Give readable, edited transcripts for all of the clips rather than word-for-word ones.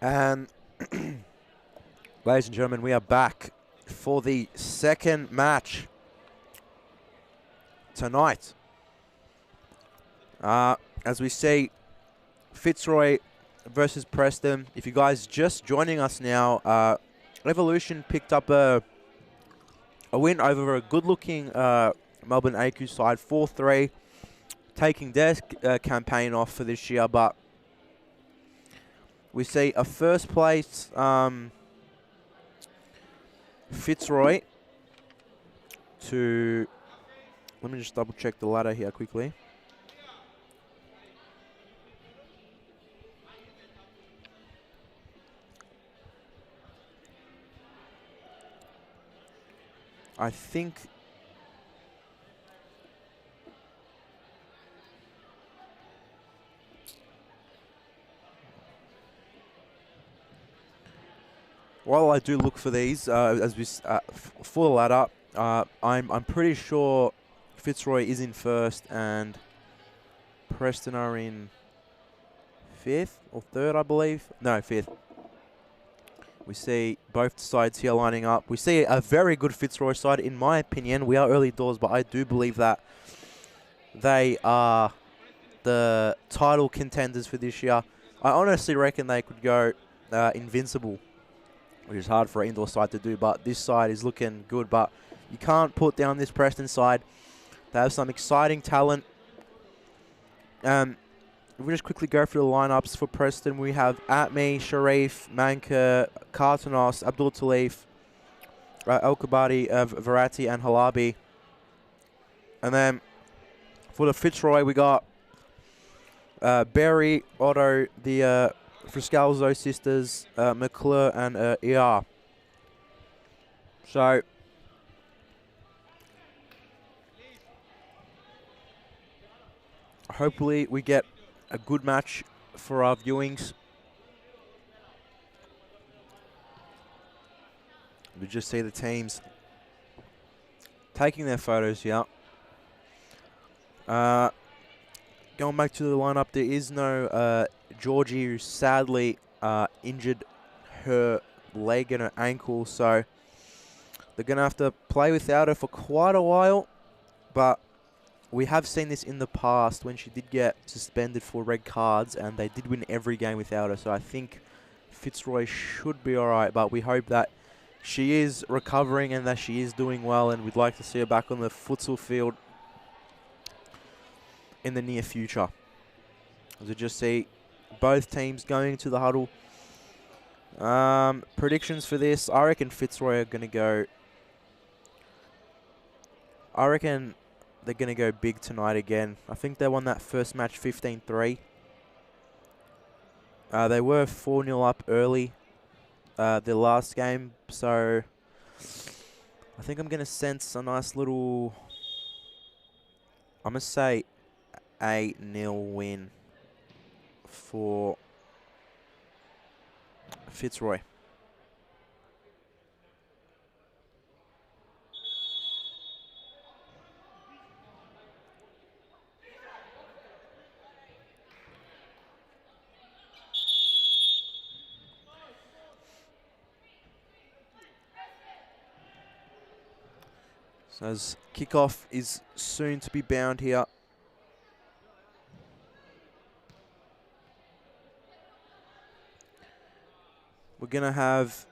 And ladies and gentlemen, we are back for the second match tonight. As we see, Fitzroy versus Preston. If you guys just joining us now, Evolution picked up a win over a good-looking Melbourne AQ side, 4-3, taking their campaign off for this year. But we see a first place Fitzroy to, let me just double check the ladder here quickly. I think while I do look for these, as we for the ladder, I'm pretty sure Fitzroy is in first and Preston are in fifth or third, I believe. No, fifth. We see both sides here lining up. We see a very good Fitzroy side, in my opinion. We are early doors, but I do believe that they are the title contenders for this year. I honestly reckon they could go invincible, which is hard for an indoor side to do, but this side is looking good. But you can't put down this Preston side. They have some exciting talent. If we just quickly go through the lineups for Preston, we have Atmi, Sharif, Manka, Kartanos, Abdul Talif, El Kabadi, Verratti, and Halabi. And then for the Fitzroy, we got Barry, Otto, the Friscalzo sisters, McClure, and ER. So hopefully we get a good match for our viewings. We just see the teams taking their photos here. Going back to the lineup, there is no Georgie, who sadly injured her leg and her ankle, so they're going to have to play without her for quite a while. But we have seen this in the past when she did get suspended for red cards, and they did win every game without her. So I think Fitzroy should be all right, but we hope that she is recovering and that she is doing well, and we'd like to see her back on the futsal field in the near future. As we just see both teams going to the huddle. Predictions for this, I reckon Fitzroy are going to go... I reckon they're going to go big tonight again. I think they won that first match 15-3. They were 4-0 up early their last game. So I think I'm going to sense a nice little... I'm going to say 8-0 win for Fitzroy. So as kickoff is soon to be bound here. We're going to have...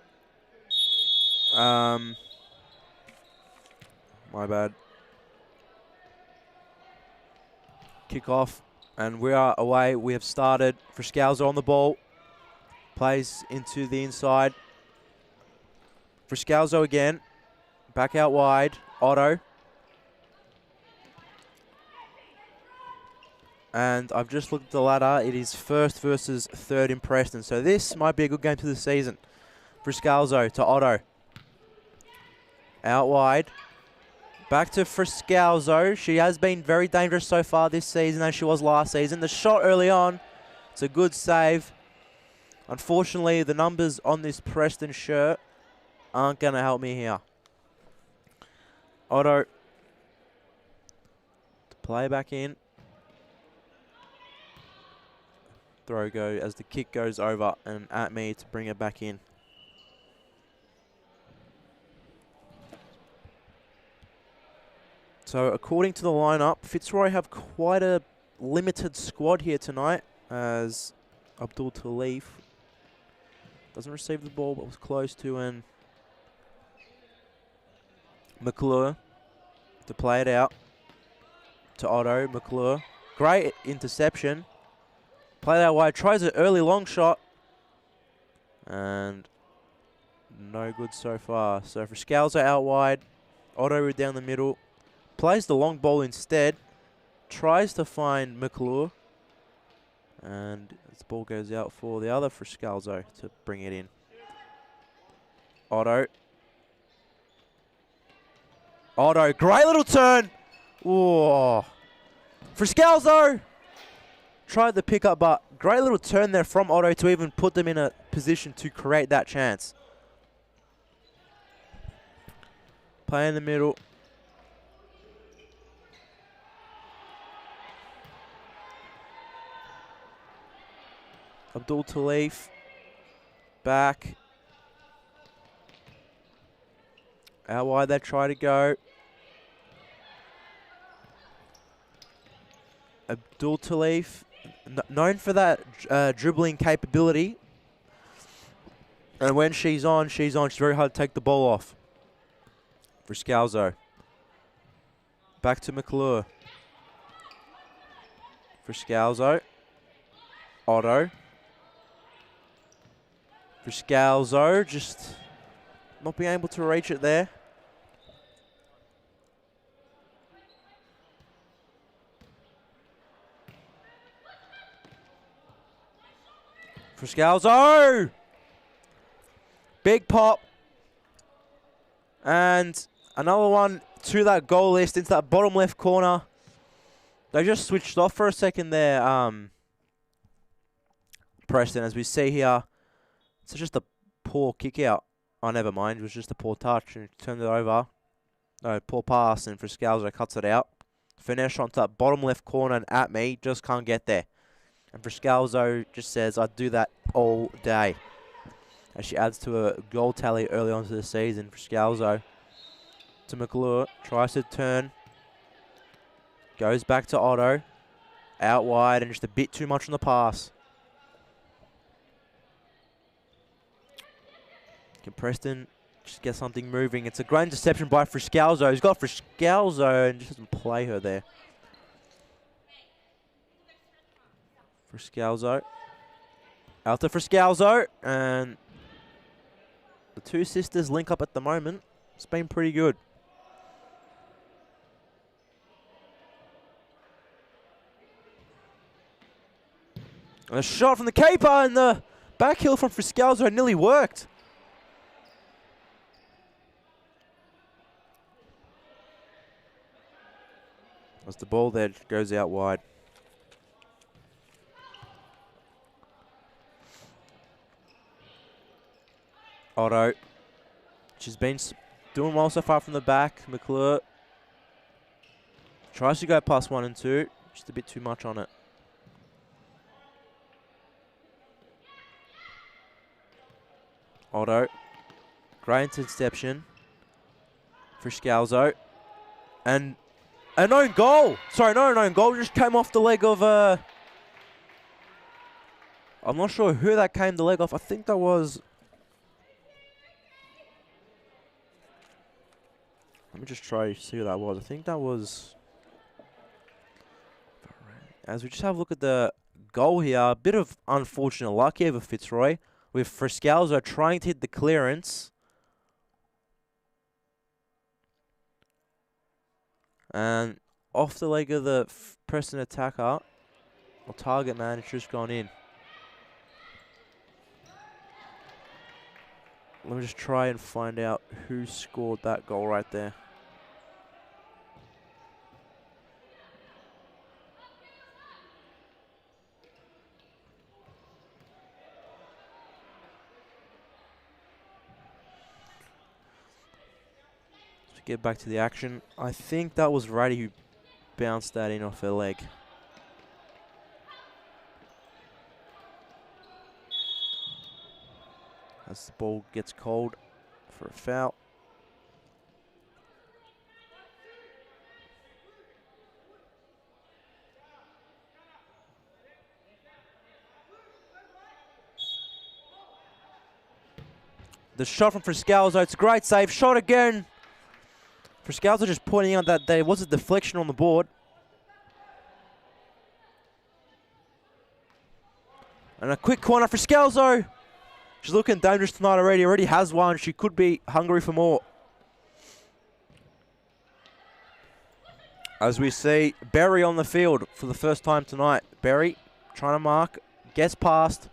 my bad. Kickoff, and we are away. We have started. Friscalzo on the ball. Plays into the inside. Friscalzo again. Back out wide. Otto. And I've just looked at the ladder. It is first versus third in Preston. So this might be a good game to the season. Friscalzo to Otto. Out wide. Back to Friscalzo. She has been very dangerous so far this season as she was last season. The shot early on. It's a good save. Unfortunately, the numbers on this Preston shirt aren't going to help me here. Otto to play back in. throw go as the kick goes over and at me to bring it back in. So according to the lineup, Fitzroy have quite a limited squad here tonight as Abdul Talif doesn't receive the ball but was close to, and McClure to play it out to Otto. McClure, great interception. Play that wide, tries an early long shot. And no good so far. So for Scalzo out wide, Otto down the middle. Plays the long ball instead. Tries to find McClure. And the ball goes out for the other for Scalzo to bring it in. Otto. Otto, great little turn. Whoa. For Scalzo. Tried the pick up, but great little turn there from Otto to even put them in a position to create that chance. Play in the middle. Abdul Talif. Back. Out wide they try to go. Abdul Talif, known for that dribbling capability. And when she's on. She's very hard to take the ball off. For Scalzo. Back to McClure. For Scalzo. Otto. For Scalzo, just not being able to reach it there. For Scalzo! Big pop. And another one to that goal list into that bottom left corner. They just switched off for a second there, Preston, as we see here. It's just a poor kick out. Oh, never mind. It was just a poor touch and turned it over. No, poor pass, and for Scalzo cuts it out. Finish onto that bottom left corner and at me. Just can't get there. And for Scalzo just says, I'd do that all day. As she adds to a goal tally early on to the season for Scalzo. To McClure. Tries to turn. Goes back to Otto. Out wide and just a bit too much on the pass. Can Preston just get something moving? It's a great interception by Friscalzo. He's got Friscalzo and just doesn't play her there. Friscalzo. Out to Friscalzo. And the two sisters link up at the moment. It's been pretty good. And a shot from the keeper and the back heel from Friscalzo nearly worked. As the ball there goes out wide. Otto. She's been doing well so far from the back. McClure tries to go past 1 and 2. Just a bit too much on it. Otto. Great interception. For Scalzo. And an own goal. Sorry, not an own goal. Just came off the leg of... I'm not sure who that came the leg off. I think that was... Let me just try to see who that was. I think that was... As we just have a look at the goal here. A bit of unfortunate luck here for Fitzroy. With Friscalzo trying to hit the clearance. And off the leg of the Preston attacker, or target man, it's just gone in. Let me just try and find out who scored that goal right there. Get back to the action. I think that was Raddy who bounced that in off her leg. as the ball gets called for a foul. The shot from Friscalzo, it's a great save. Shot again. Friscalzo just pointing out that there was a deflection on the board. And a quick corner for Friscalzo. She's looking dangerous tonight already. Already has one. She could be hungry for more. As we see Berry on the field for the first time tonight. Berry trying to mark. Gets past.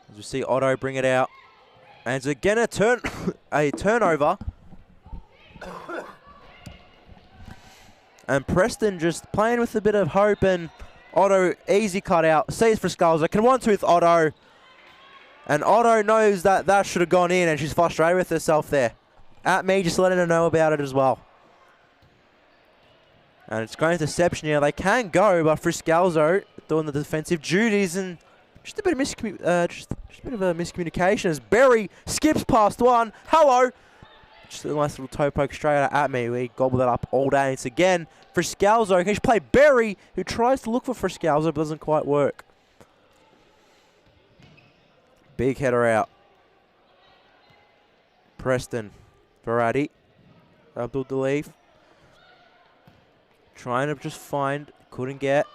As we see Otto bring it out. And it's again a turnover. And Preston just playing with a bit of hope, and Otto easy cut out. Sees Friscalzo, can 1-2 with Otto. And Otto knows that that should have gone in, and she's frustrated with herself there. At me, just letting her know about it as well. And it's going to deception here. They can go, but Friscalzo doing the defensive duties, and just a bit of miscommunication as Berry skips past one. Hello. Just a nice little toe poke straight at me. We gobble that up all day. It's again Friscalzo. Can she play Berry, who tries to look for Friscalzo but doesn't quite work. Big header out. Preston. Verratti. Abdul Dalif. Trying to just find. Couldn't get.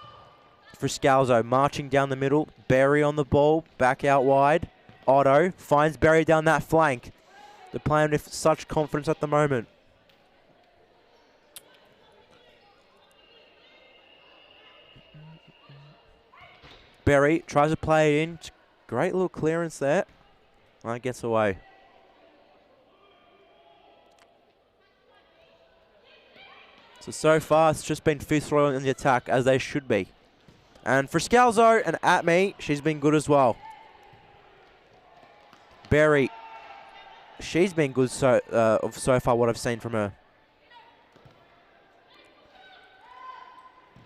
Friscalzo marching down the middle. Berry on the ball. Back out wide. Otto finds Berry down that flank. They're playing with such confidence at the moment. Berry tries to play it in. Great little clearance there. And gets away. So far, it's just been Fitzroy on the attack, as they should be. And Friscalzo and at me, she's been good as well. Berry. She's been good so far, what I've seen from her.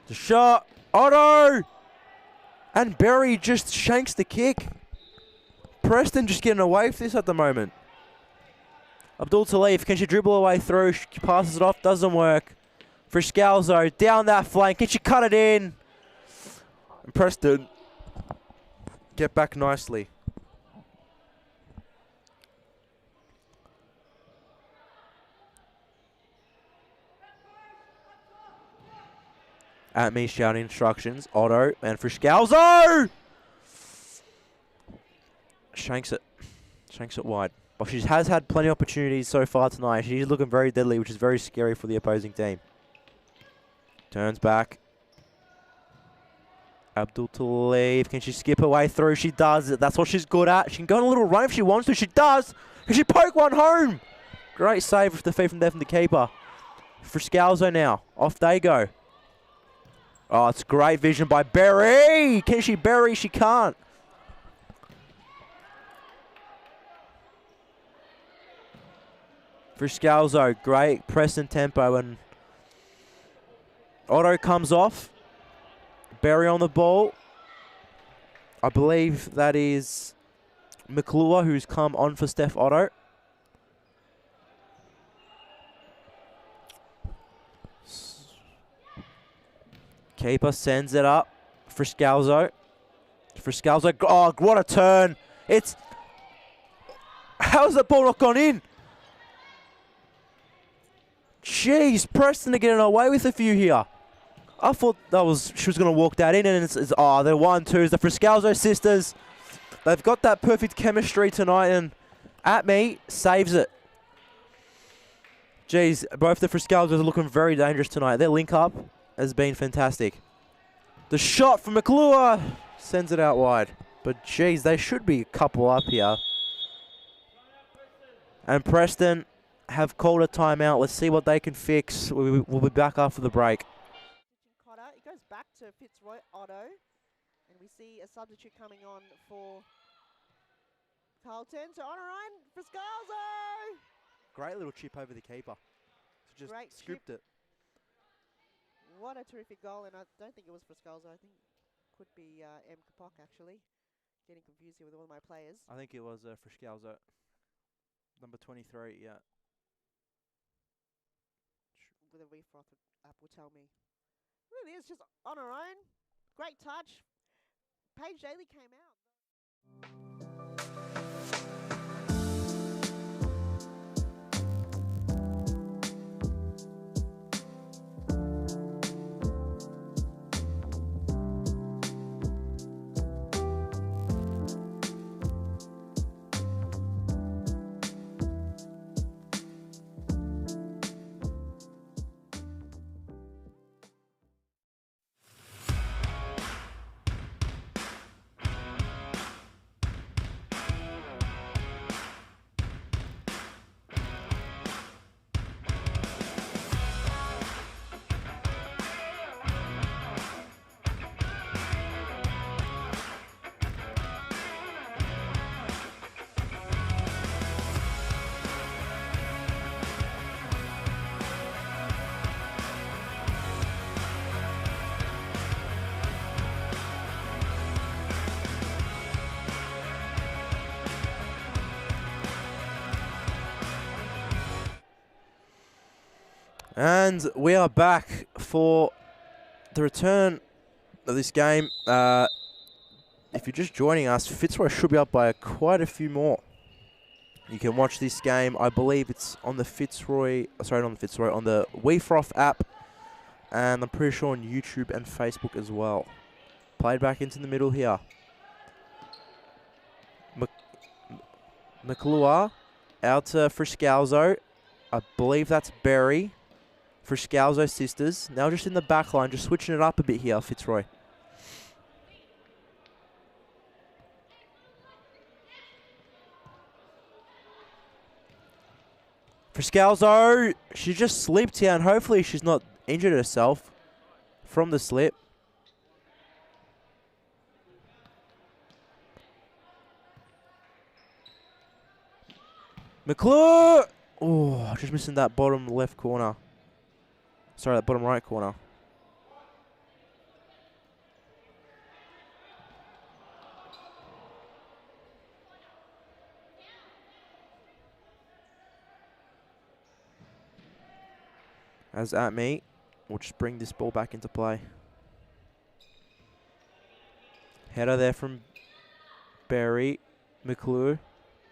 The shot. Otto! And Berry just shanks the kick. Preston just getting away with this at the moment. Abdul Talif, can she dribble her way through? She passes it off, doesn't work. Friscalzo down that flank. Can she cut it in? And Preston get back nicely. At me shouting instructions. Otto and Friscalzo! Shanks it. Shanks it wide. But she has had plenty of opportunities so far tonight. She's looking very deadly, which is very scary for the opposing team. Turns back. Abdul Talib. Can she skip her way through? She does. That's what she's good at. She can go on a little run if she wants to. She does. Can she poke one home? Great save with the feed from there from the keeper. Friscalzo now. Off they go. Oh, it's great vision by Berry. Can she bury? She can't. Friscalzo, great press and tempo, and Otto comes off. Berry on the ball. I believe that is McClure who's come on for Steph Otto. Keeper sends it up. Friscalzo. Friscalzo. Oh, what a turn. It's... How's that ball not gone in? Jeez, Preston are getting away with a few here. I thought that was she was going to walk that in, and it's they're 1-2s. The Friscalzo sisters, they've got that perfect chemistry tonight, and at me saves it. Jeez, both the Friscalzos are looking very dangerous tonight. Their link up has been fantastic. The shot from McClure sends it out wide, but jeez, they should be a couple up here. And Preston have called a timeout. Let's see what they can fix. We'll be back after the break. It goes back to Fitzroy, Otto, and we see a substitute coming on for Carlton. So on a run, Friscalzo! Great little chip over the keeper. To just scooped it. What a terrific goal, and I don't think it was for Skulls. I think it could be M. Kapok, actually. Getting confused here with all my players. I think it was Frischkauser. Number 23, yeah. With a refroth app will tell me. Look at this, just on her own. Great touch. Paige Daly came out. And we are back for the return of this game. If you're just joining us, Fitzroy should be up by quite a few more. You can watch this game. I believe it's on the Fitzroy, sorry, not on the Fitzroy, on the WeFroth app. And I'm pretty sure on YouTube and Facebook as well. Played back into the middle here. McClure out to Frischkauser. I believe that's Berry. Frischkauser sisters. Now just in the back line, just switching it up a bit here, Fitzroy. Frischkauser, she just slipped here, and hopefully she's not injured herself from the slip. McClure! Oh, just missing that bottom left corner. Sorry, that bottom right corner. As at me, we'll just bring this ball back into play. Header there from Barry. McClure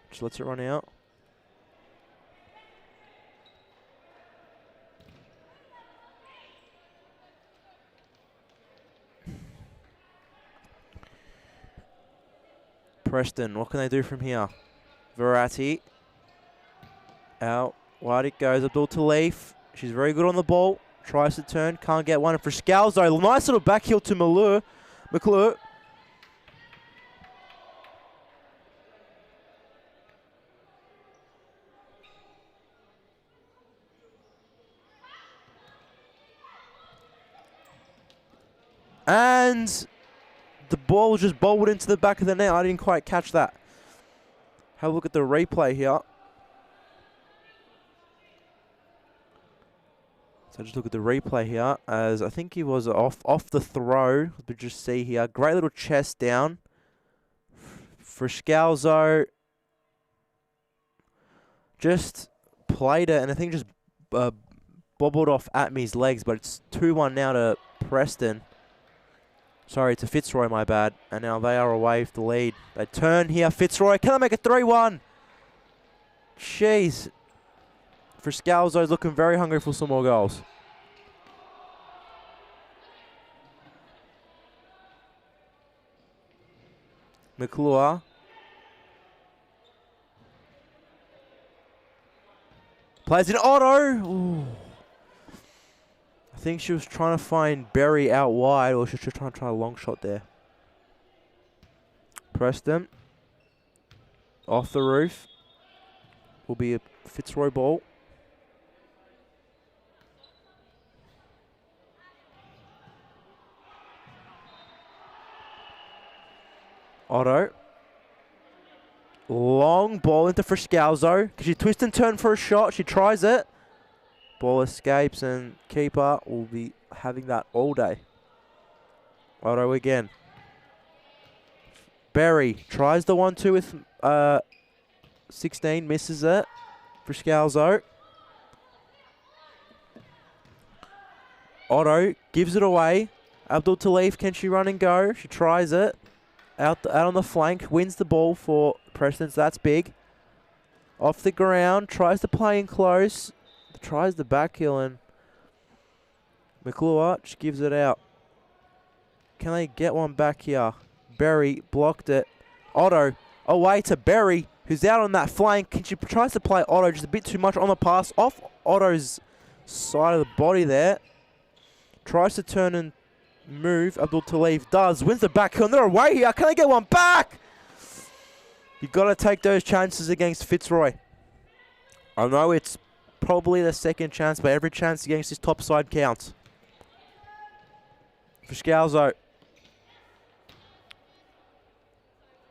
just lets it run out. Preston, what can they do from here? Verratti. Out. Wide it goes. Abdul Talif. She's very good on the ball. Tries to turn. Can't get one. And for Scalzo, nice little back heel to McClure. And the ball was just bowled into the back of the net. I didn't quite catch that. Have a look at the replay here. So just look at the replay here, as I think he was off the throw. We just see here, great little chest down. Frischkauser just played it, and I think just bobbled off Atme's legs, but it's 2-1 now to Preston. Sorry, to Fitzroy, my bad. And now they are away with the lead. They turn here. Fitzroy, can I make it 3-1? Jeez. Frischkauser's looking very hungry for some more goals. McClure. Plays in Otto. Ooh. I think she was trying to find Berry out wide, or she was trying to try a long shot there. Preston. Off the roof. Will be a Fitzroy ball. Otto. Long ball into Frischkauser. She twists and turn for a shot. She tries it. Ball escapes, and keeper will be having that all day. Otto again. Berry tries the 1-2 with 16, misses it for Scalzo. Otto gives it away. Abdul Talif, can she run and go? She tries it. Out on the flank, wins the ball for Preston, so that's big. Off the ground, tries to play in close. Tries the back heel and McClure just gives it out. Can they get one back here? Berry blocked it. Otto away to Berry, who's out on that flank. She tries to play Otto just a bit too much on the pass. Off Otto's side of the body there. Tries to turn and move. Abdul Talib does. Wins the back heel. And they're away here. Can they get one back? You've got to take those chances against Fitzroy. I know it's probably the second chance, but every chance against this top side counts. For Scalzo.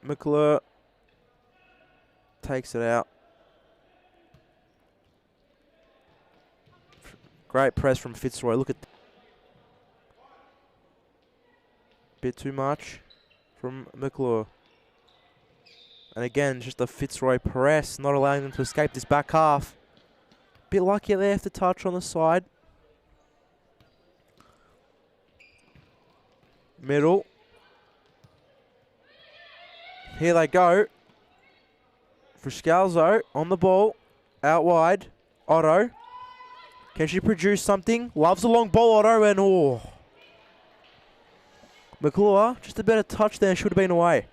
McClure takes it out. Great press from Fitzroy. Look at bit too much from McClure. And again, just a Fitzroy press, not allowing them to escape this back half. Bit lucky there after touch on the side. Middle. Here they go. For Scalzo on the ball. Out wide. Otto. Can she produce something? Loves a long ball, Otto, and oh. McClure, just a better touch there, should have been away.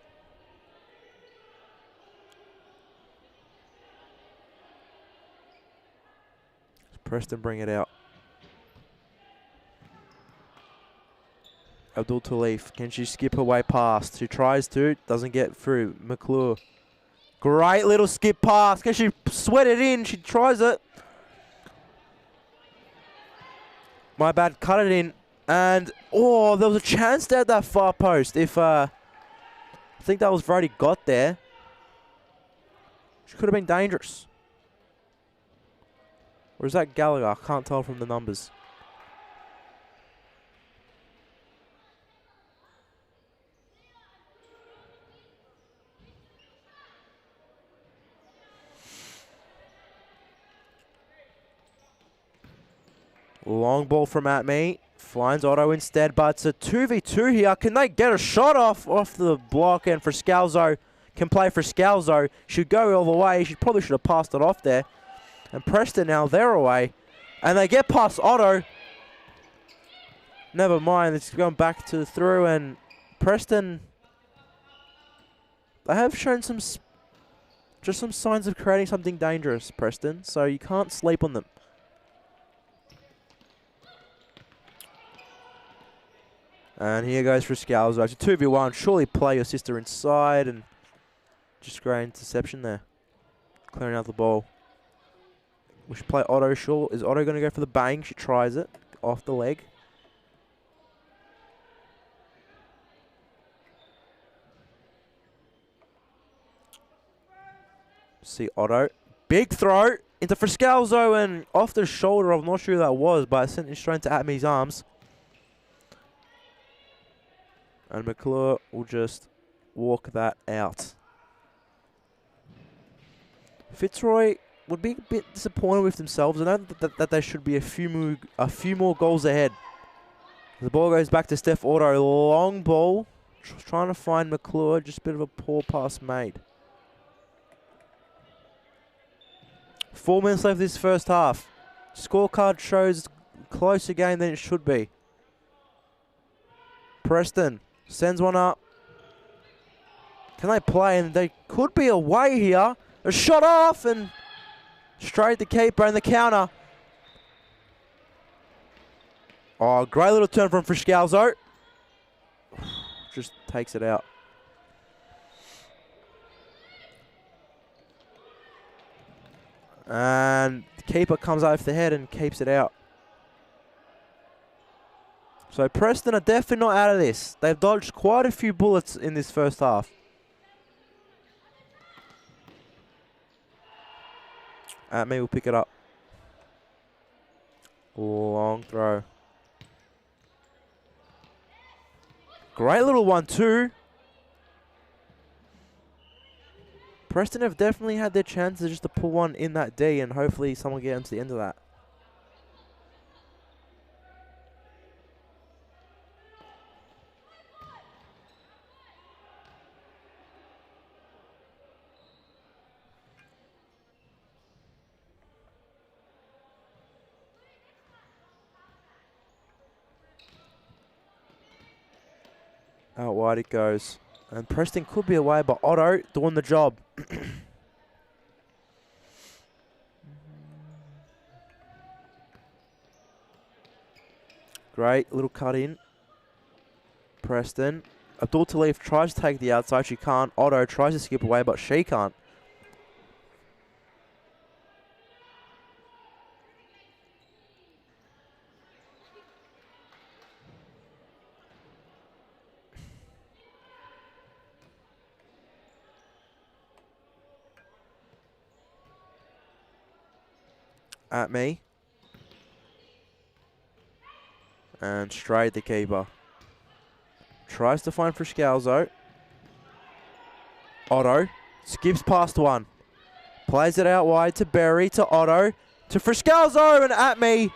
Preston bring it out. Abdul Talif, can she skip her way past? She tries to, doesn't get through. McClure, great little skip pass. Can she sweat it in? She tries it. My bad, cut it in. And, oh, there was a chance there at that far post. If, I think that was Vrody got there. She could have been dangerous. Or is that Gallagher? I can't tell from the numbers. Long ball from Atme. Finds Otto instead, but it's a 2v2 here. Can they get a shot off the block? And for Scalzo, can play for Scalzo. Should go all the way. She probably should have passed it off there. And Preston now, they're away. And they get past Otto. Never mind, it's going back to through. And Preston, they have shown just some signs of creating something dangerous, Preston. So you can't sleep on them. And here goes for Scalzo. It's a 2v1. Surely play your sister inside. And just great interception there. Clearing out the ball. We should play Otto. Sure. Is Otto going to go for the bang? She tries it. Off the leg. See Otto. Big throw into Friscalzo and off the shoulder. I'm not sure who that was, but I sent it straight into Atme's arms. And McClure will just walk that out. Fitzroy would be a bit disappointed with themselves. I know that they should be a few more goals ahead. The ball goes back to Steph Otto. Long ball. Trying to find McClure. Just a bit of a poor pass made. 4 minutes left this first half. Scorecard shows closer game than it should be. Preston sends one up. Can they play? And they could be away here. A shot off and straight to keeper and the counter. Oh, great little turn from Friscalzo. Just takes it out. And the keeper comes over the head and keeps it out. So Preston are definitely not out of this. They've dodged quite a few bullets in this first half. Atme will pick it up. Long throw. Great little 1-2. Preston have definitely had their chances just to pull one in that D, and hopefully someone get them to the end of that. Out wide it goes. And Preston could be away, but Otto doing the job. Great little cut in. Preston. Abdul Talif tries to take the outside. She can't. Otto tries to skip away, but she can't. At me. And straight the keeper. Tries to find Friscalzo. Otto skips past one. Plays it out wide to Berry, to Otto, to Friscalzo, and at me.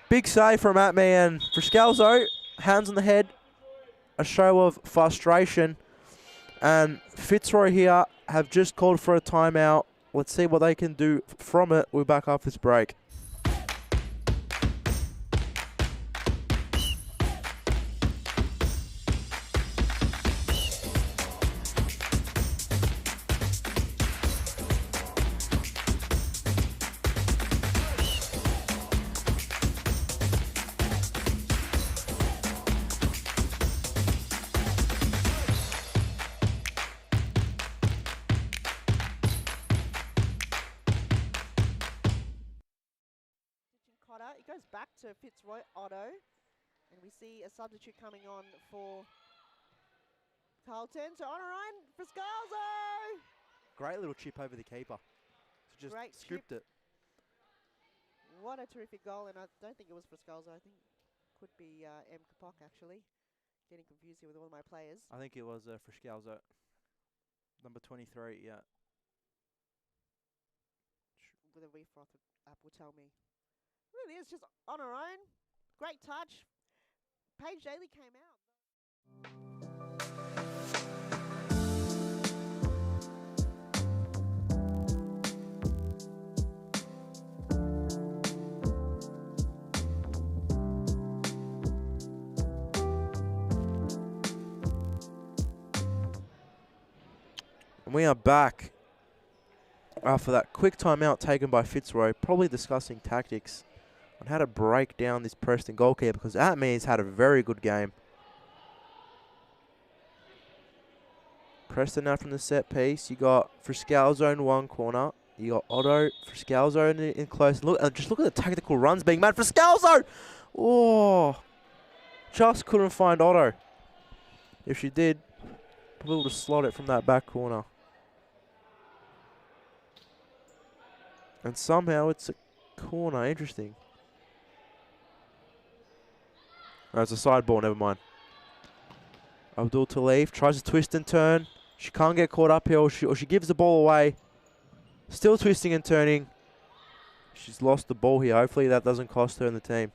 Big save from at me, and Friscalzo, hands on the head. A show of frustration. And Fitzroy here have just called for a timeout. Let's see what they can do from it. We're back after this break. It goes back to Fitzroy Otto, and we see a substitute coming on for Carlton. So on Ryan Friscalzo. Great little chip over the keeper. To just Great script it. What a terrific goal, and I don't think it was Friscalzo. I think it could be M. Kapok actually. Getting confused here with all of my players. I think it was Friscalzo. Number 23, yeah. With a refroth app will tell me. Really is just on her own. Great touch. Paige Daly came out. And we are back after that quick timeout taken by Fitzroy, probably discussing tactics on how to break down this Preston goalkeeper, because Atme has had a very good game. Preston now from the set piece. You got Friscalzo in one corner. You got Otto, Friscalzo in close. Look, just look at the tactical runs being made. Friscalzo! Oh, just couldn't find Otto. If she did, probably would have slotted it from that back corner. And somehow it's a corner. Interesting. Oh, it's a side ball, never mind. Abdul Talif tries to twist and turn. She can't get caught up here, or she gives the ball away. Still twisting and turning. She's lost the ball here. Hopefully that doesn't cost her in the team.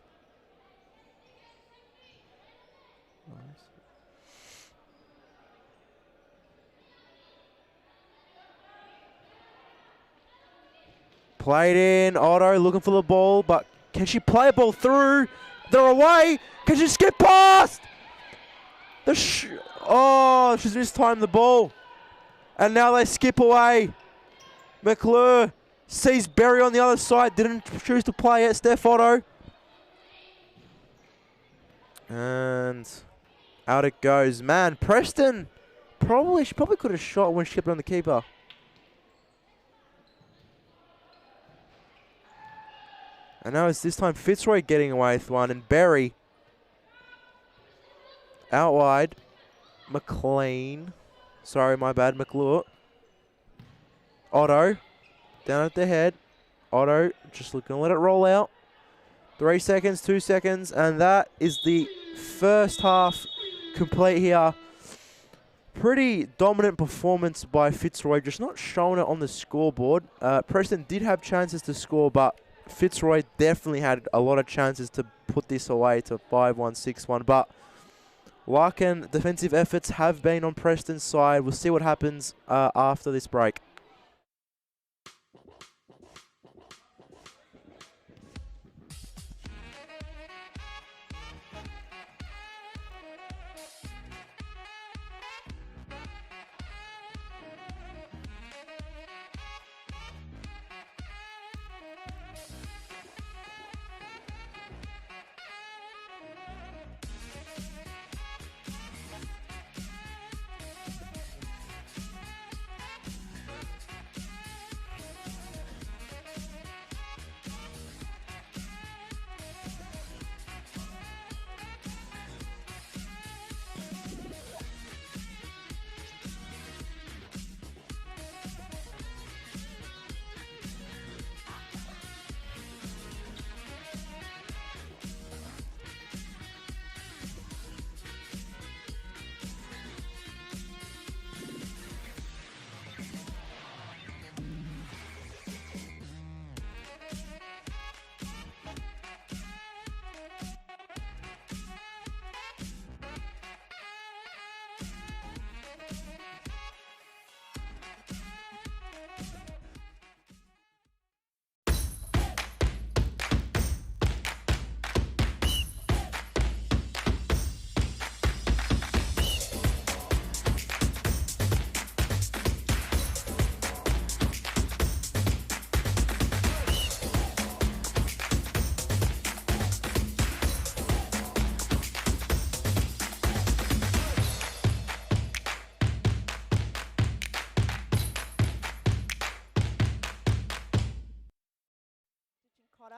Nice. Played in. Otto looking for the ball, but can she play a ball through? They're away. Can she skip past? Oh, she's mistimed the ball. And now they skip away. McClure sees Berry on the other side. Didn't choose to play it. Steph Otto. And out it goes. Man, Preston she probably could have shot when she kept it on the keeper. And now it's this time Fitzroy getting away with one, and Berry out wide. McLean. Sorry, my bad, McClure. Otto down at the head. Otto just looking to let it roll out. 3 seconds, 2 seconds, and that is the first half complete here. Pretty dominant performance by Fitzroy, just not showing it on the scoreboard. Preston did have chances to score, but Fitzroy definitely had a lot of chances to put this away to 5-1, 6-1. But luck and defensive efforts have been on Preston's side. We'll see what happens after this break.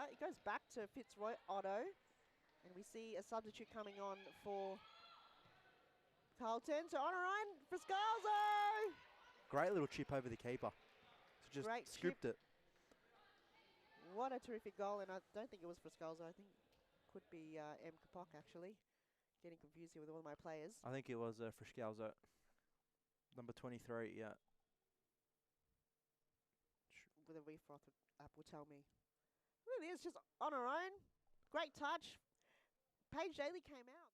It goes back to Fitzroy Otto, and we see a substitute coming on for Carlton. So on a run for Scalzo. Great little chip over the keeper. So just Great scooped it. What a terrific goal, and I don't think it was for Scalzo. I think it could be M. Kapok, actually. Getting confused here with all my players. I think it was for Scalzo. Number 23, yeah. With a refroth app will tell me. Look at this, just on her own. Great touch. Paige Daly came out.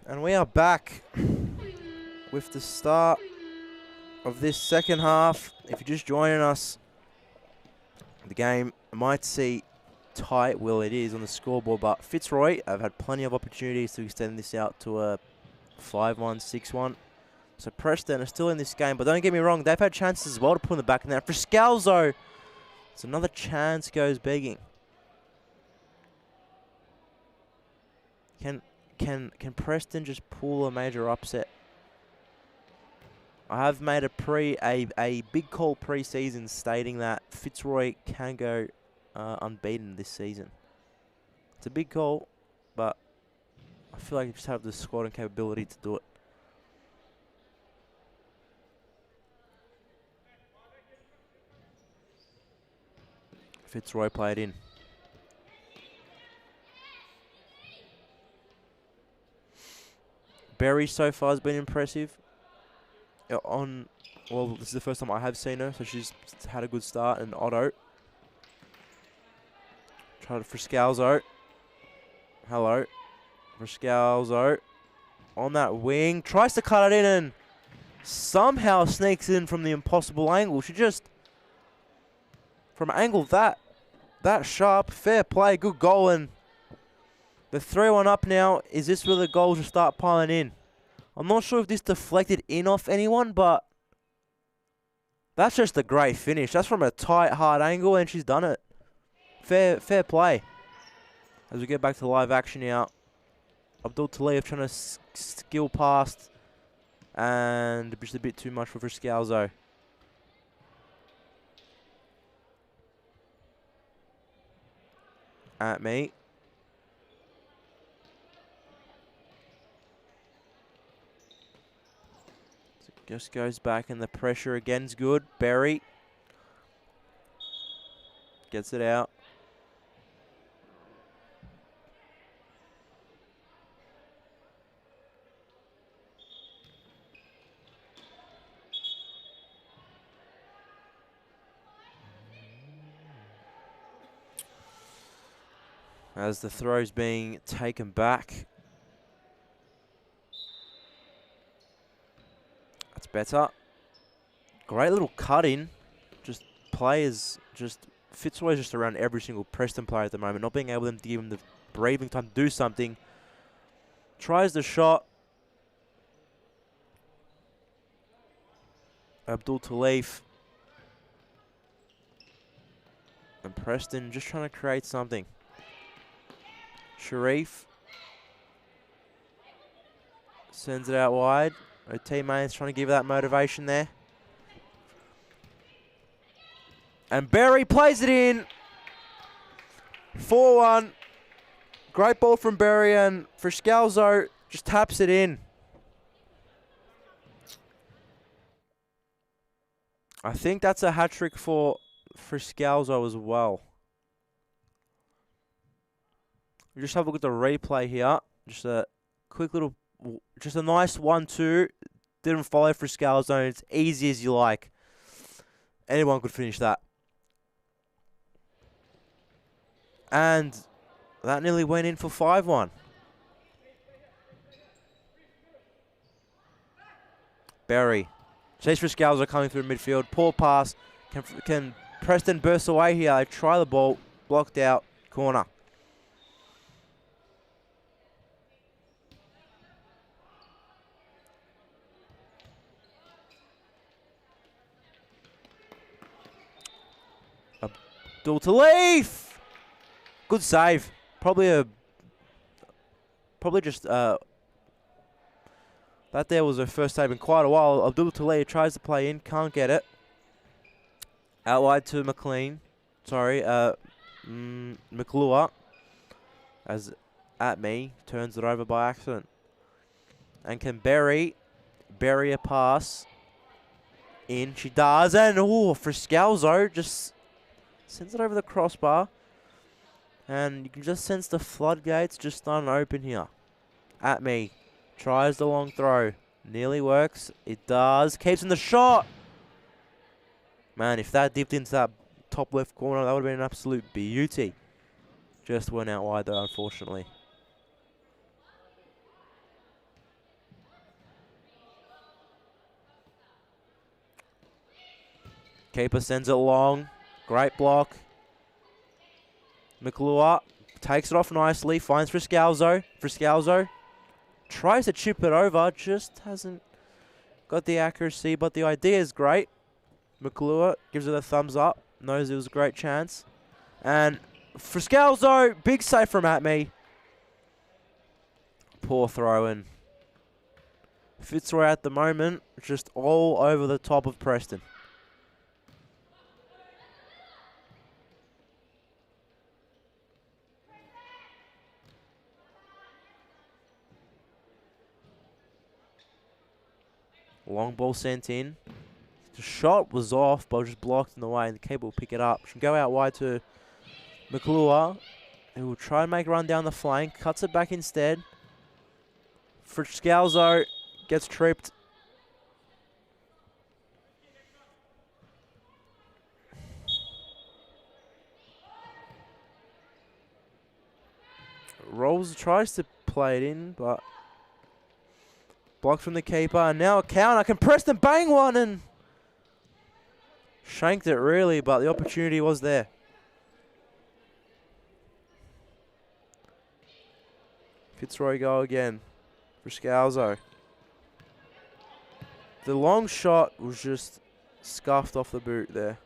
And we are back with the start of this second half. If you're just joining us, the game might see tight will it is on the scoreboard, but Fitzroy have had plenty of opportunities to extend this out to a 5-1, 6-1. So Preston are still in this game, but don't get me wrong, they've had chances as well to put in the back of that. For Scalzo, it's another chance goes begging. Can Preston just pull a major upset? I have made a big call pre-season stating that Fitzroy can go unbeaten this season. It's a big call, but I feel like you just have the squad and capability to do it. Fitzroy played in. Berry so far has been impressive. Well, this is the first time I have seen her, so she's had a good start. And Otto. Tried for Scalzo. Hello. For Scalzo. On that wing. Tries to cut it in and somehow sneaks in from the impossible angle. She just... From an angle that sharp. Fair play. Good goal. And the 3-1 up now. Is this where the goals will start piling in? I'm not sure if this deflected in off anyone, but that's just a great finish. That's from a tight, hard angle, and she's done it. Fair play. As we get back to live action now, Abdul Talib trying to skill past, and just a bit too much for Scalzo. At me. Just goes back and the pressure again's good. Berry gets it out. As the throw's being taken back. Better. Great little cut in. Just players, Fitzroy's just around every single Preston player at the moment, not being able to give him the breathing time to do something. Tries the shot. Abdul Talif. And Preston just trying to create something. Sharif. Sends it out wide. Her teammates trying to give that motivation there. And Berry plays it in. 4-1. Great ball from Berry, and for Scalzo just taps it in. I think that's a hat-trick for Scalzo as well. We just have a look at the replay here. Just a quick little... Just a nice 1-2. Didn't follow for Scalzo. It's easy as you like. Anyone could finish that. And that nearly went in for 5-1. Berry. Chase for Scalzo coming through midfield. Poor pass. Can Preston burst away here? They try the ball. Blocked out. Corner. Abdul Talif! Good save. Probably just that there was her first save in quite a while. Abdul Talif tries to play in, can't get it. Out wide to McLean. Sorry, McClure. As at me, turns it over by accident. And can bury a pass in. She does, and for Scalzo, just sends it over the crossbar. And you can just sense the floodgates just starting to open here. At me. Tries the long throw. Nearly works. It does. Keeps in the shot. Man, if that dipped into that top left corner, that would have been an absolute beauty. Just went out wide though, unfortunately. Keeper sends it long. Great block. McClure takes it off nicely, finds Friscalzo. Friscalzo tries to chip it over, just hasn't got the accuracy, but the idea is great. McClure gives it a thumbs up, knows it was a great chance. And Friscalzo, big save from Atme. Poor throw-in. Fitzroy at the moment, just all over the top of Preston. Long ball sent in. The shot was off, but just blocked in the way, and the keeper will pick it up. Should go out wide to McClure, who will try and make a run down the flank. Cuts it back instead. Friscalzo gets tripped. Rolls tries to play it in, but blocked from the keeper. And now a counter. Can Preston bang one? And shanked it really, but the opportunity was there. Fitzroy go again. Friscalzo. The long shot was just scuffed off the boot there.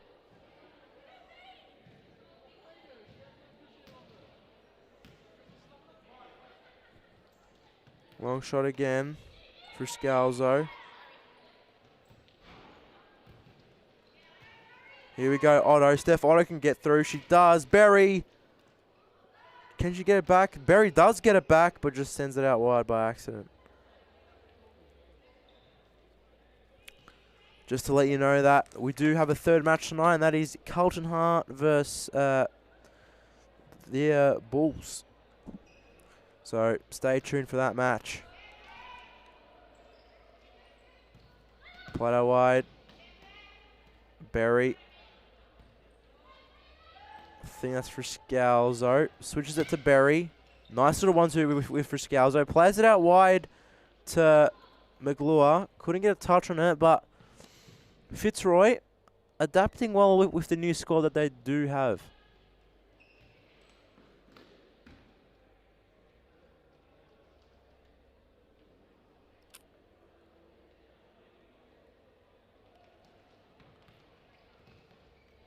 Long shot again. Friscalzo. Here we go, Otto. Steph Otto can get through. She does. Berry. Can she get it back? Berry does get it back, but just sends it out wide by accident. Just to let you know that we do have a third match tonight, and that is Carlton Hart versus the Bulls. So stay tuned for that match. Played out wide. Berry. I think that's for Scalzo. Switches it to Berry. Nice little 1-2 with Friscalzo. Plays it out wide to McClure. Couldn't get a touch on it, but Fitzroy adapting well with the new score that they do have.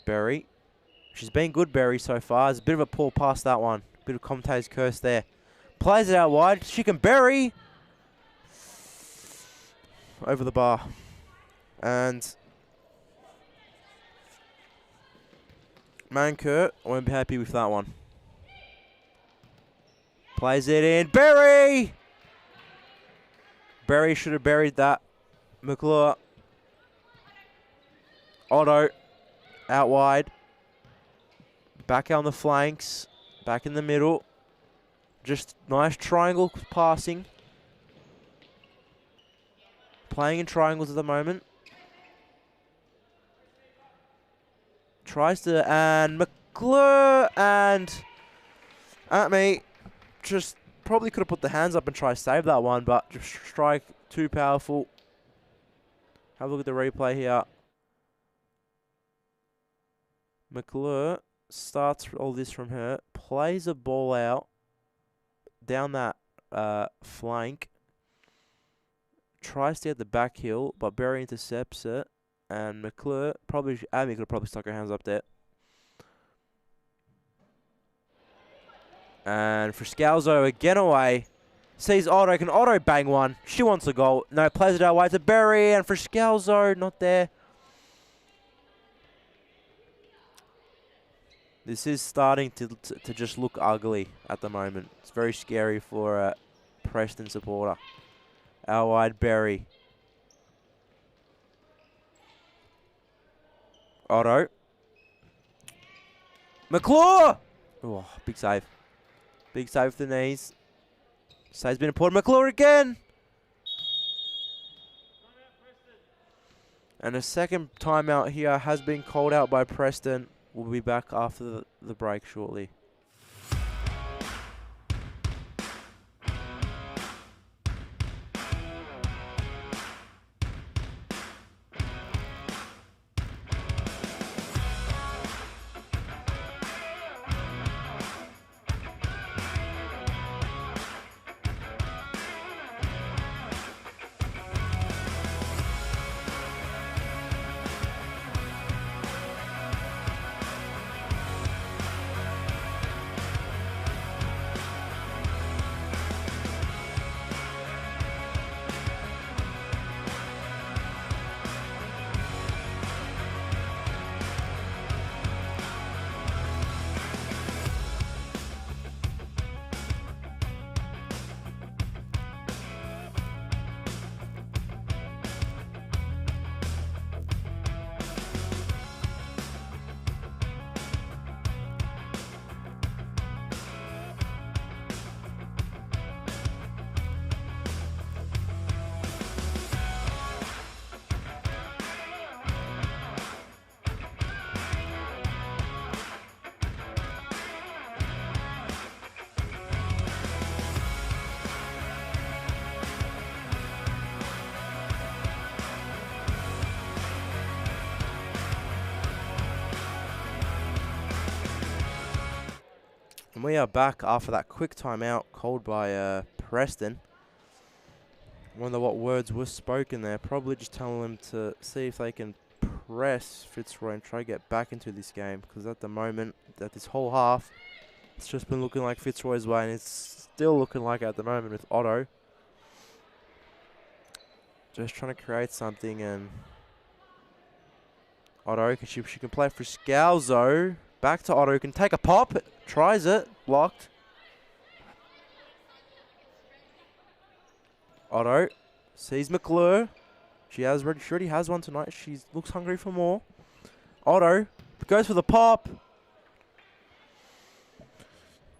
Berry. She's been good, Berry, so far. It's a bit of a poor pass, that one. Bit of Comte's curse there. Plays it out wide. She can bury. Over the bar. And Mankurt won't be happy with that one. Plays it in. Berry! Berry should have buried that. McClure. Otto. Out wide. Back on the flanks. Back in the middle. Just nice triangle passing. Playing in triangles at the moment. Tries to, and McClure and Atme just probably could have put the hands up and try to save that one, but just strike too powerful. Have a look at the replay here. McClure starts all this from her, plays a ball out down that flank, tries to get the back heel, but Berry intercepts it, and McClure probably, Amy could have probably stuck her hands up there. And Friscalzo again away, sees Otto, can Otto bang one? She wants a goal. No, plays it out wide to Berry, and Friscalzo not there. This is starting to just look ugly at the moment. It's very scary for a Preston supporter. Out wide, Berry. Otto. McClure! Oh, big save. Big save with the knees. Save's been important. McClure again! And a second timeout here has been called out by Preston. We'll be back after the break shortly. We are back after that quick timeout called by Preston. Wonder what words were spoken there. Probably just telling them to see if they can press Fitzroy and try to get back into this game. Because at the moment, that this whole half, it's just been looking like Fitzroy's way, and it's still looking like it at the moment with Otto. Just trying to create something, and Otto, she can play for Scalzo. Back to Otto, can take a pop, tries it, blocked. Otto sees McClure. She already has one tonight. She looks hungry for more. Otto goes for the pop.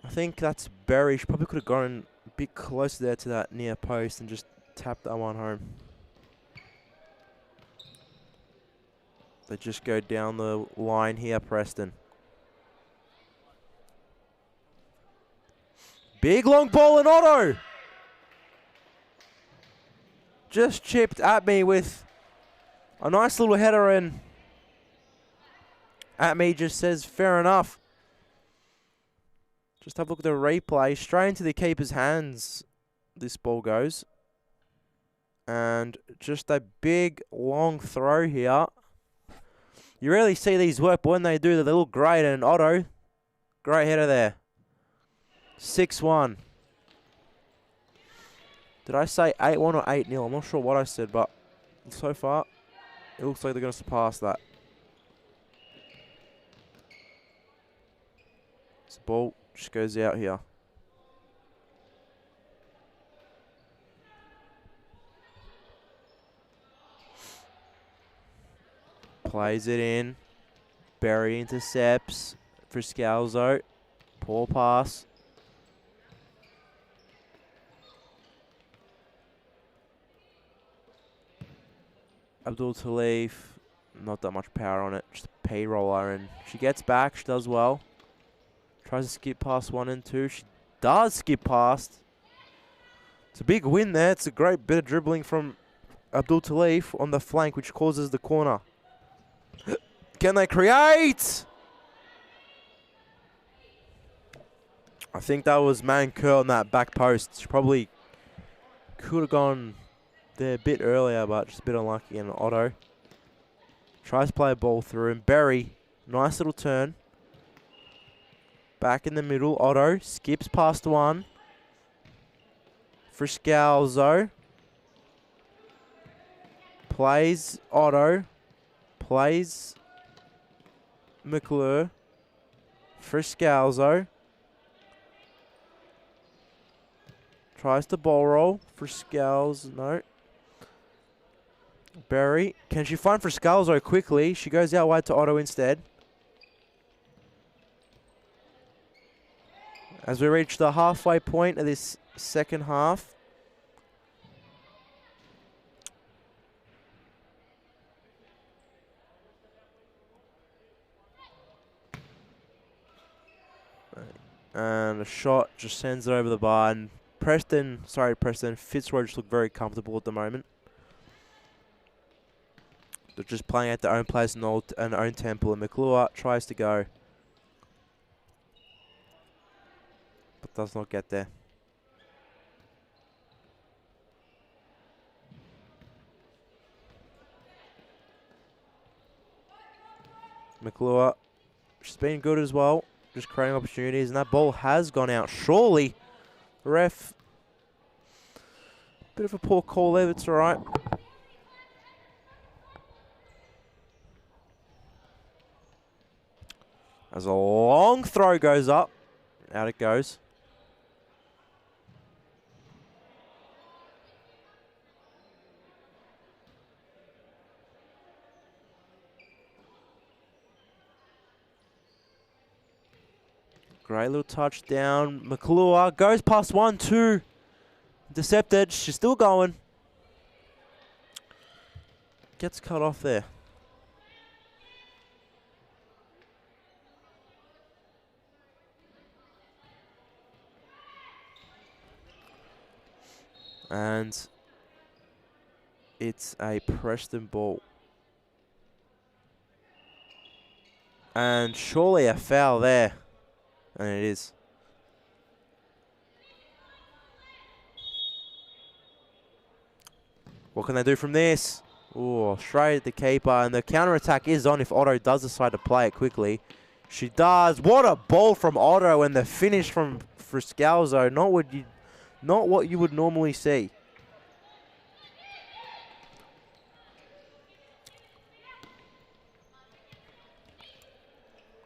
I think that's Berry. She probably could have gone a bit closer there to that near post and just tapped that one home. They just go down the line here, Preston. Big long ball and Otto just chipped at me with a nice little header, and at me just says fair enough. Just have a look at the replay. Straight into the keeper's hands this ball goes. And just a big long throw here. You rarely see these work, but when they do, they look great. And Otto, great header there. 6-1. Did I say 8-1 or 8-0? I'm not sure what I said, but so far, it looks like they're going to surpass that. This ball just goes out here. Plays it in. Berry intercepts for Scalzo. Poor pass. Abdul Talif, not that much power on it, just a payroller, and she gets back, she does well. Tries to skip past 1 and 2, she does skip past. It's a big win there, it's a great bit of dribbling from Abdul Talif on the flank, which causes the corner. Can they create? I think that was man curl on that back post. She probably could have gone there a bit earlier, but just a bit unlucky. And Otto tries to play a ball through, and Berry, nice little turn. Back in the middle, Otto skips past 1. For Scalzo. Plays Otto. Plays McClure. For Scalzo. Tries to ball roll for Scalzo. No. Berry. Can she find for Scalzo quickly? She goes out wide to Otto instead. As we reach the halfway point of this second half. And a shot just sends it over the bar. And Preston, Fitzroy just look very comfortable at the moment. They're just playing at their own place and own tempo. And McClure tries to go, but does not get there. McClure, she's been good as well, just creating opportunities, and that ball has gone out. Surely, ref, bit of a poor call there, but it's all right. As a long throw goes up, out it goes. Great little touchdown. McClure goes past 1, 2. Intercepted. She's still going. Gets cut off there. And it's a Preston ball. And surely a foul there. And it is. What can they do from this? Oh, straight at the keeper, and the counter-attack is on if Otto does decide to play it quickly. She does. What a ball from Otto, and the finish from Friscalzo. Not what you would normally see.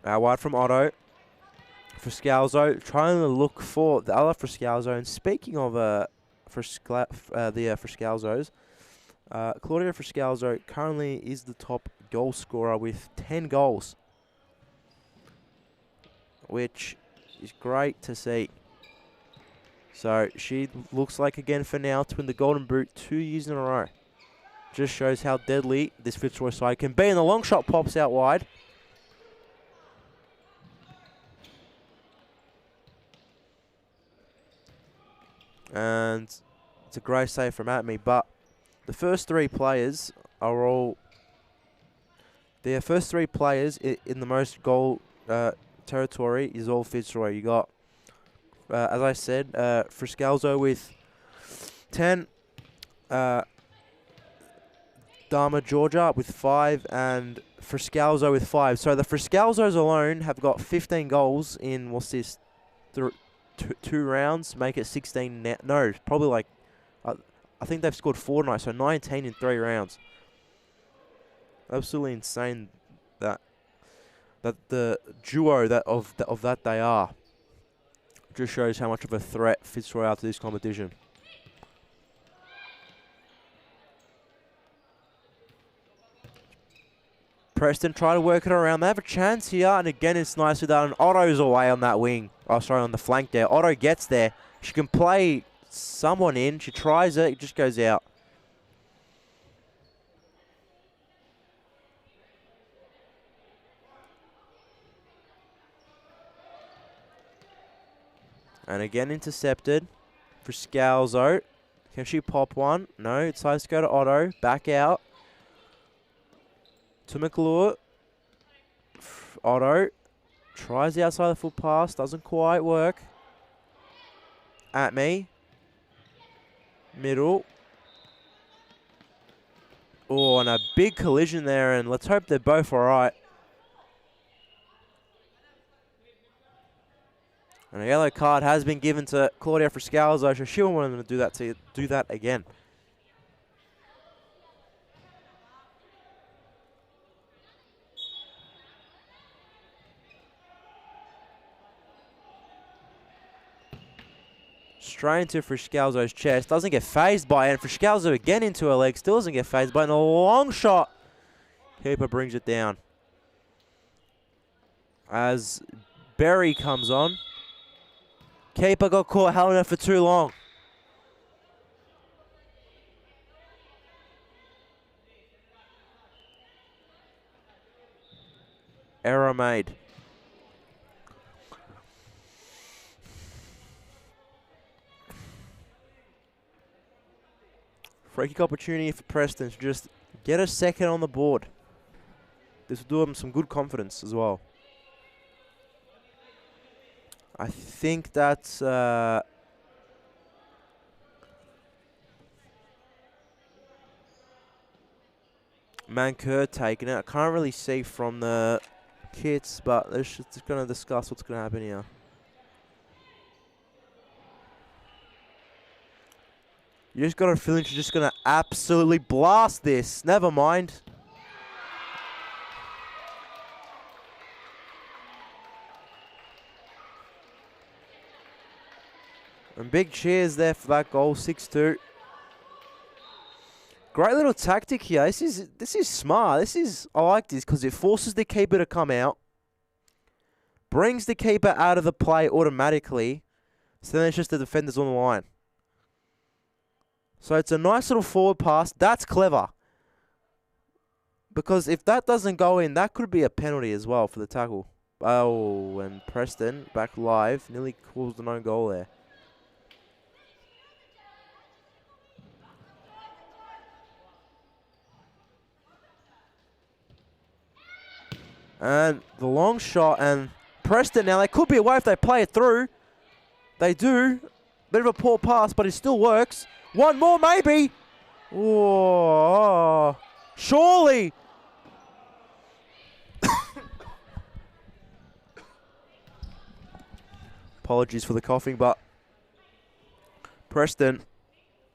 Out wide from Otto. Friscalzo trying to look for the other Friscalzo. And speaking of the Friscalzos, Claudia Friscalzo currently is the top goal scorer with 10 goals, which is great to see. So she looks like, again for now, to win the Golden Boot 2 years in a row. Just shows how deadly this Fitzroy side can be. And the long shot pops out wide. And it's a great save from Atme, but the first 3 players are all... Their first 3 players in the most goal territory is all Fitzroy. You got, as I said, Friscalzo with 10, Dharma Georgia with 5, and Friscalzo with 5. So the Friscalzos alone have got 15 goals in, what's this, 2 rounds, make it 16 now. No, probably like, I think they've scored 4 tonight, so 19 in 3 rounds. Absolutely insane that the duo of that they are. Just shows how much of a threat Fitzroy are to this competition. Preston try to work it around. They have a chance here, and again it's nicely done. And Otto's away on that wing. Oh, sorry, on the flank there. Otto gets there. She can play someone in. She tries it. It just goes out. And again intercepted. Friscalzo. Can she pop one? No, it decides to go to Otto. Back out. To McClure. Otto tries the outside of the foot pass. Doesn't quite work. At me. Middle. Oh, and a big collision there, and let's hope they're both all right. And a yellow card has been given to Claudia Friscalzo, so she won't want them to do that again. Straight into Friscalzo's chest. Doesn't get phased by it. And Friscalzo again into her leg. Still doesn't get phased by it. And a long shot. Keeper brings it down. As Berry comes on. Keeper got caught held her for too long. Error made. Free kick opportunity for Preston to just get a second on the board. This will do them some good confidence as well. I think that's Manker taking it. I can't really see from the kits, but they're just going to discuss what's going to happen here. You just got a feeling she's just going to absolutely blast this. Never mind. And big cheers there for that goal, 6-2. Great little tactic here. This is smart. I like this because it forces the keeper to come out, brings the keeper out of the play automatically, so then it's just the defenders on the line. So it's a nice little forward pass. That's clever. Because if that doesn't go in, that could be a penalty as well for the tackle. Oh, and Preston, back live, nearly caused an own goal there. And the long shot, and Preston now, they could be away if they play it through. They do. Bit of a poor pass, but it still works. One more, maybe. Oh, surely. Apologies for the coughing, but Preston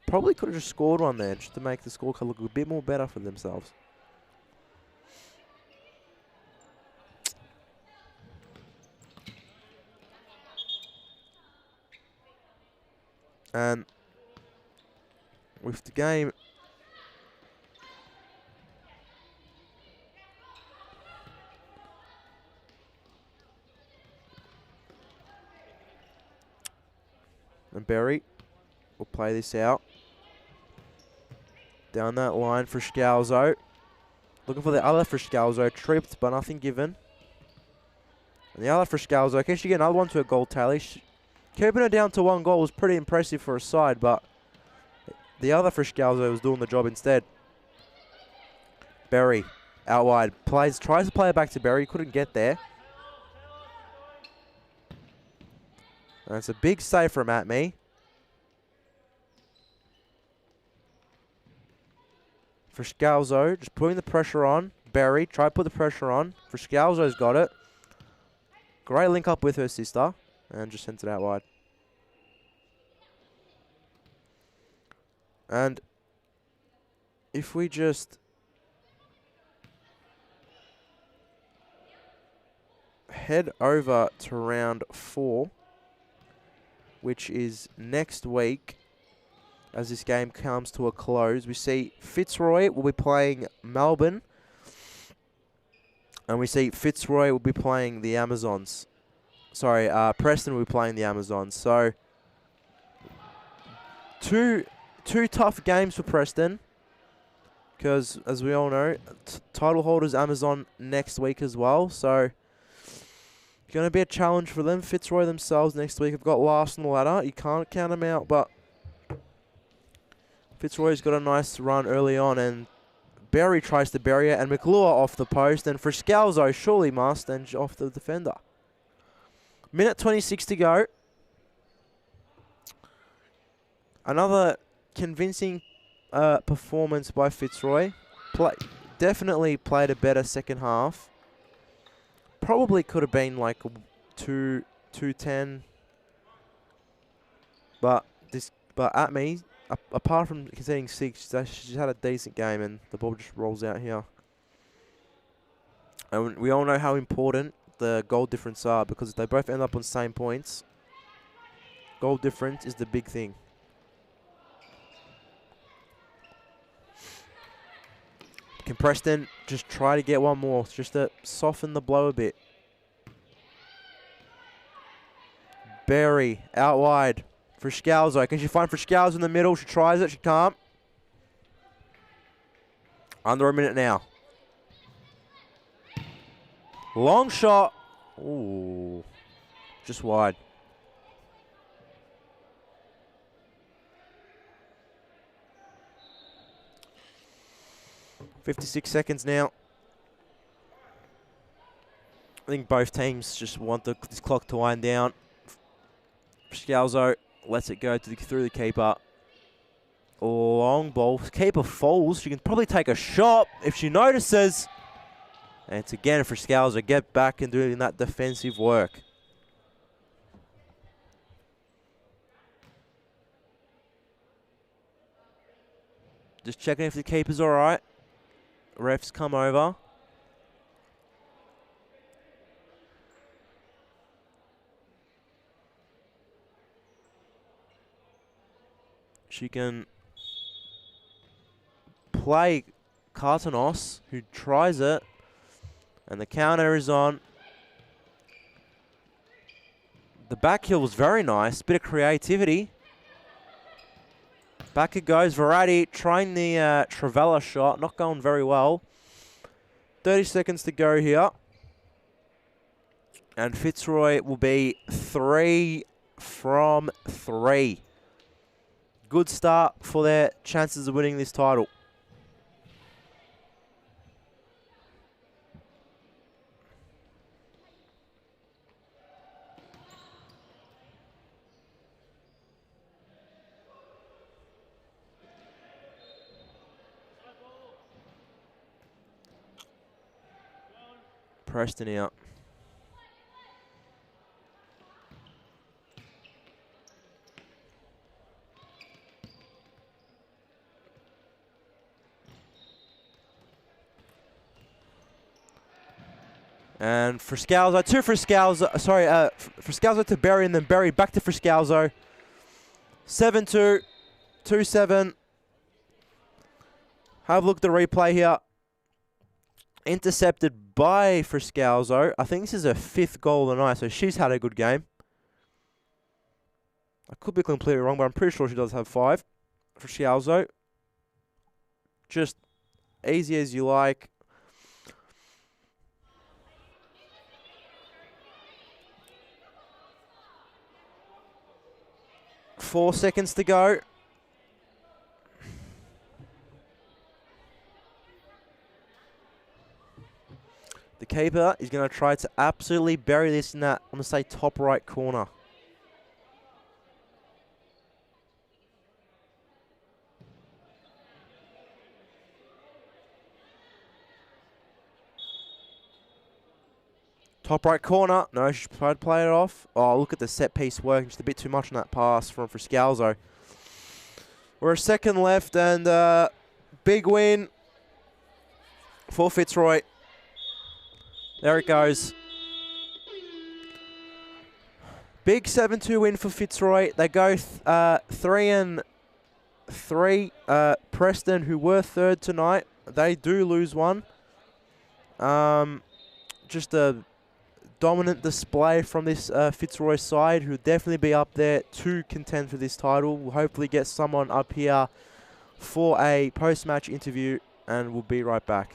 probably could have just scored one there just to make the scorecard look a bit more better for themselves. And with the game and Berry will play this out. Down that line for Scalzo. Looking for the other for Scalzo. Tripped, but nothing given. And the other for Scalzo. Can she get another one to a goal tally? Keeping her down to 1 goal was pretty impressive for a side, but the other for Scalzo was doing the job instead. Berry out wide. Tries to play it back to Berry. Couldn't get there. And it's a big save from Atme. For Scalzo, just putting the pressure on. Berry, try to put the pressure on. For Scalzo's got it. Great link up with her sister. And just sends it out wide. And if we just head over to round 4, which is next week, as this game comes to a close, we see Fitzroy will be playing Melbourne. And we see Fitzroy will be playing the Amazons. Sorry, Preston will be playing the Amazons. So, two tough games for Preston. Because, as we all know, title holders Amazon next week as well. So, it's going to be a challenge for them. Fitzroy themselves next week have got last on the ladder. You can't count them out, but Fitzroy's got a nice run early on, and Berry tries to bury it, and McClure off the post, and for Scalzo surely must, and off the defender. Minute 26 to go. Another convincing performance by Fitzroy. Definitely played a better second half. Probably could have been like 2-10. But at me, apart from conceding 6, she's had a decent game, and the ball just rolls out here. And we all know how important the goal difference are, because if they both end up on same points, goal difference is the big thing. Can Preston just try to get one more, just to soften the blow a bit? Berry out wide for Scalzo. Can she find for Scalzo in the middle? She tries it. She can't. Under a minute now. Long shot. Ooh. Just wide. .56 seconds now. I think both teams just want this clock to wind down. Scalzo lets it go through the keeper. Long ball. Keeper falls. She can probably take a shot if she notices. And it's again for Scalzo. Get back and doing that defensive work. Just checking if the keeper's all right. Refs come over. She can play Cartanos, who tries it. And the counter is on. The back heel was very nice. Bit of creativity. Back it goes. Verratti trying the Travella shot. Not going very well. 30 seconds to go here. And Fitzroy will be 3 from 3. Good start for their chances of winning this title. Preston out. And Friscalzo, to Friscalzo, sorry, Friscalzo to Berry, and then Berry back to Friscalzo. 7-2, 2-7. Have a look at the replay here. Intercepted by Friscalzo. I think this is her 5th goal of the night, so she's had a good game. I could be completely wrong, but I'm pretty sure she does have 5. Friscalzo. Just easy as you like. Four seconds to go. The keeper is going to try to absolutely bury this in that, I'm going to say, top right corner. Top right corner. No, she tried to play it off. Oh, look at the set piece working. Just a bit too much on that pass from Friscalzo. We're a second left, and big win for Fitzroy. There it goes. Big 7-2 win for Fitzroy. They go 3-3. Preston, who were 3rd tonight, they do lose one. Just a dominant display from this Fitzroy side, who will definitely be up there to contend for this title. We'll hopefully get someone up here for a post-match interview, and we'll be right back.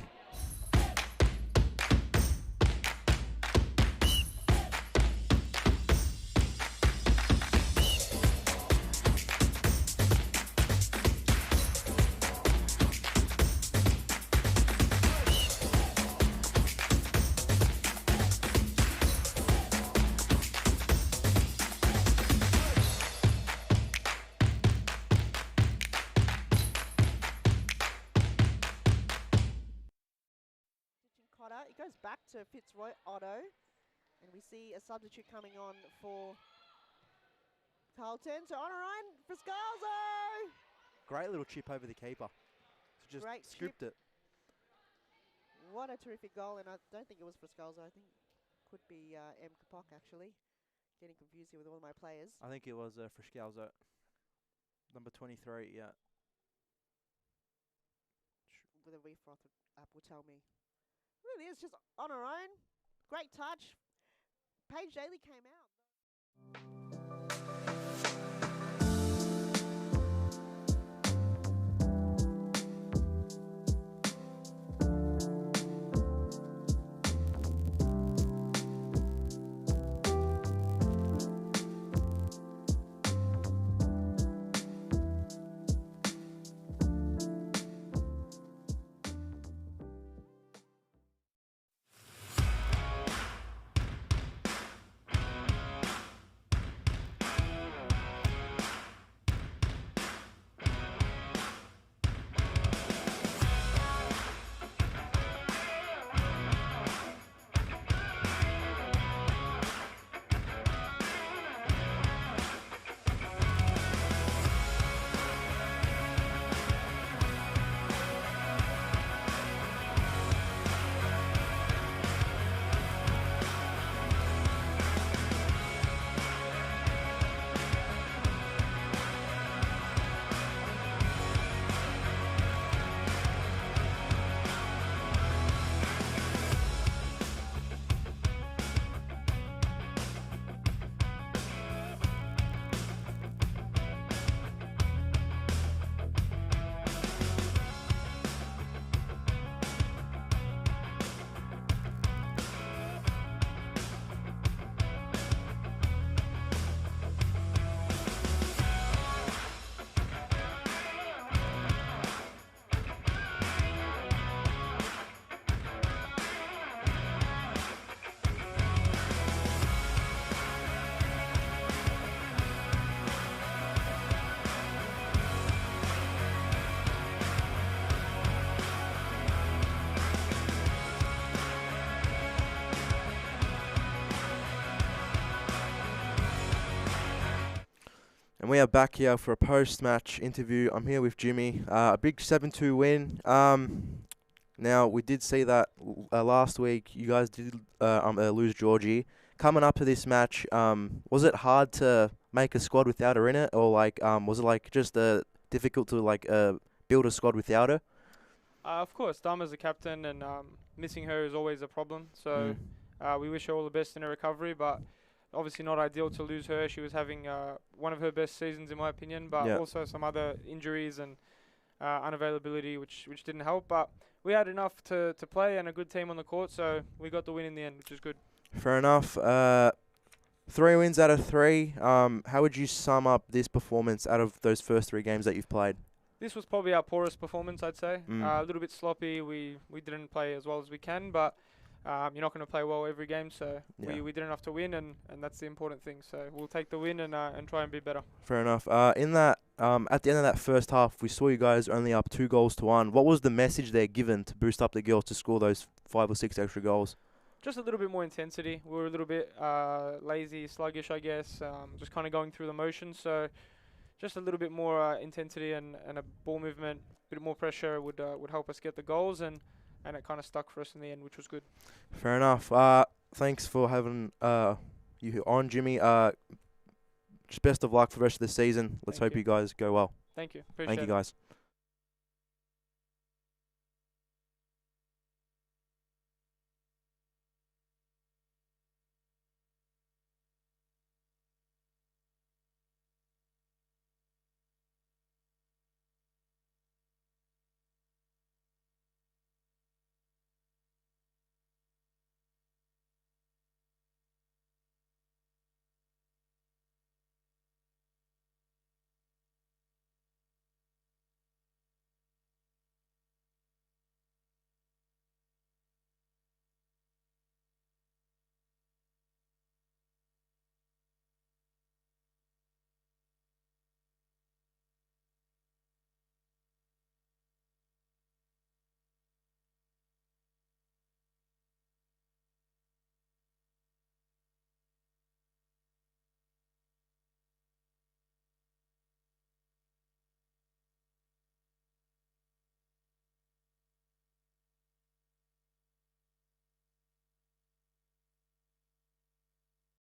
It goes back to Fitzroy Otto, and we see a substitute coming on for Carlton. So on Ryan Friscalzo. Great little chip over the keeper. To just Great script it. What a terrific goal, and I don't think it was Friscalzo. I think it could be M. Kapok, actually. Getting confused here with all my players. I think it was Friscalzo. Number 23, yeah. With a refroth app will tell me. Really is just on her own. Great touch. Paige Daly came out. we are back here for a post-match interview. I'm here with Jimmy. A big 7-2 win. Now, we did see that last week. You guys did lose Georgie. Coming up to this match, was it hard to make a squad without her in it? Or, was it, just difficult to, build a squad without her? Of course, Dharma's the captain, and missing her is always a problem. So we wish her all the best in her recovery, but obviously not ideal to lose her. She was having one of her best seasons, in my opinion, but also some other injuries and unavailability, which didn't help. But we had enough to play and a good team on the court, so we got the win in the end, which is good. Fair enough. 3 wins out of 3. How would you sum up this performance out of those first 3 games that you've played? This was probably our poorest performance, I'd say. A little bit sloppy. We didn't play as well as we can, but you're not going to play well every game, so we did enough to win, and that's the important thing. So we'll take the win and try and be better. Fair enough. In that, at the end of that first half, we saw you guys only up 2-1. What was the message there given to boost up the girls to score those 5 or 6 extra goals? Just a little bit more intensity. We were a little bit lazy, sluggish, I guess, just kind of going through the motions. So just a little bit more intensity and a ball movement, a bit more pressure would help us get the goals, and it kind of stuck for us in the end, which was good. Fair enough. Thanks for having you on, Jimmy. Just best of luck for the rest of the season. Let's hope you guys go well. Thank you. Thank you, guys.